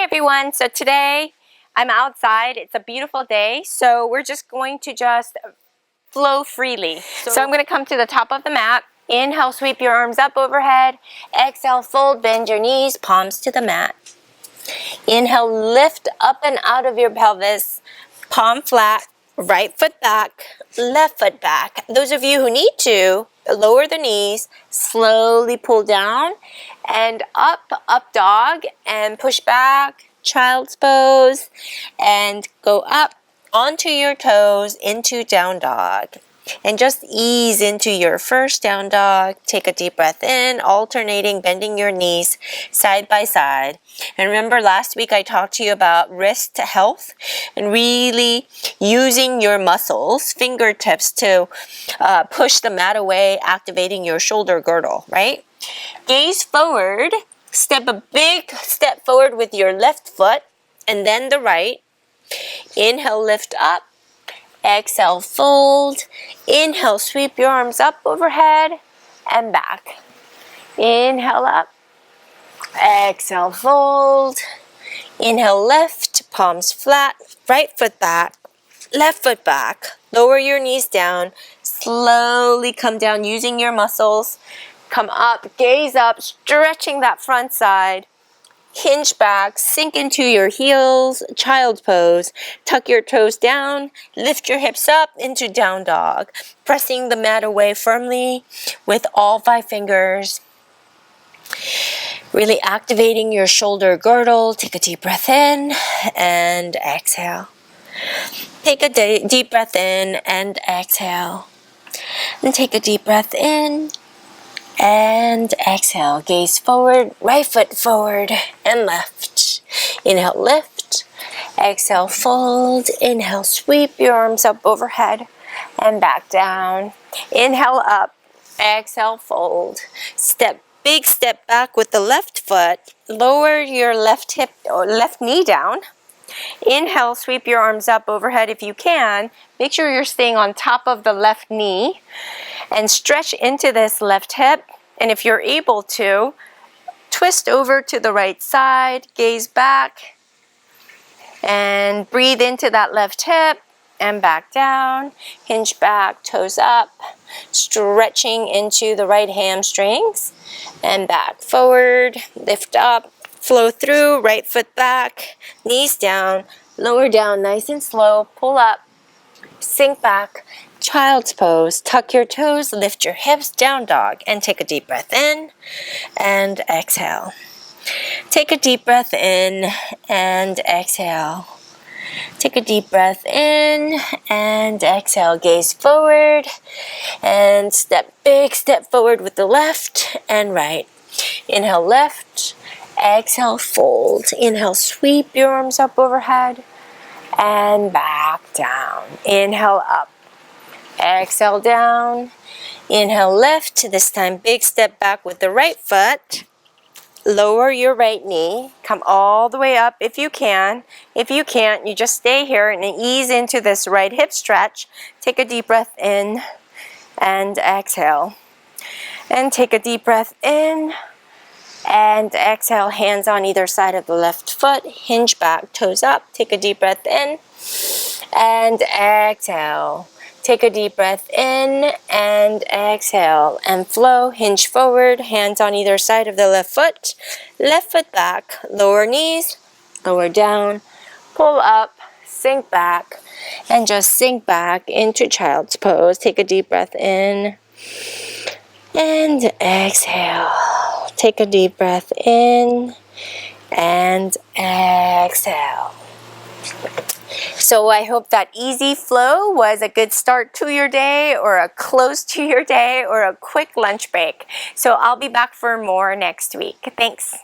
everyone, so today I'm outside. It's a beautiful day, so we're just going to flow freely. So I'm going to come to the top of the mat. Inhale, sweep your arms up overhead. Exhale, fold, bend your knees, palms to the mat. Inhale, lift up and out of your pelvis, palm flat, right foot back, left foot back. Those of you who need to, lower the knees, slowly pull down and up dog, and push back, child's pose, and go up onto your toes into down dog. And just ease into your first down dog. Take a deep breath in, alternating, bending your knees side by side. And remember, last week I talked to you about wrist health and really using your muscles, fingertips to push the mat away, activating your shoulder girdle, right? Gaze forward, step a big step forward with your left foot and then the right. Inhale, lift up. Exhale, fold. Inhale, sweep your arms up overhead and back. Inhale up. Exhale, fold. Inhale, lift, palms flat, right foot back, left foot back. Lower your knees down. Slowly come down using your muscles. Come up, gaze up, stretching that front side. Hinge back, sink into your heels, child's pose. Tuck your toes down, lift your hips up into down dog. Pressing the mat away firmly with all 5 fingers. Really activating your shoulder girdle. Take a deep breath in and exhale. Take a deep breath in and exhale. And take a deep breath in and exhale. Gaze forward, right foot forward and left. Inhale, lift. Exhale, fold. Inhale, sweep your arms up overhead and back down. Inhale, up. Exhale, fold. Big step back with the left foot. Lower your left hip or left knee down. Inhale, sweep your arms up overhead if you can. Make sure you're staying on top of the left knee. And stretch into this left hip. And if you're able to, twist over to the right side, gaze back, and breathe into that left hip, and back down. Hinge back, toes up, stretching into the right hamstrings, and back forward, lift up, flow through, right foot back, knees down, lower down, nice and slow, pull up, sink back, child's pose, tuck your toes, lift your hips, down dog, and take a deep breath in and exhale. Take a deep breath in and exhale. Take a deep breath in and exhale. Gaze forward and big step forward with the left and right. Inhale, lift. Exhale, fold. Inhale, sweep your arms up overhead and back down. Inhale, up. Exhale, down. Inhale, lift. This time, big step back with the right foot. Lower your right knee. Come all the way up if you can. If you can't, you just stay here and ease into this right hip stretch. Take a deep breath in and exhale. And take a deep breath in and exhale. Hands on either side of the left foot. Hinge back, toes up. Take a deep breath in and exhale. Take a deep breath in and exhale and flow. Hinge forward, hands on either side of the left foot back, lower knees, lower down, pull up, sink back, and just sink back into child's pose. Take a deep breath in and exhale. Take a deep breath in and exhale. So I hope that easy flow was a good start to your day or a close to your day or a quick lunch break. So I'll be back for more next week. Thanks.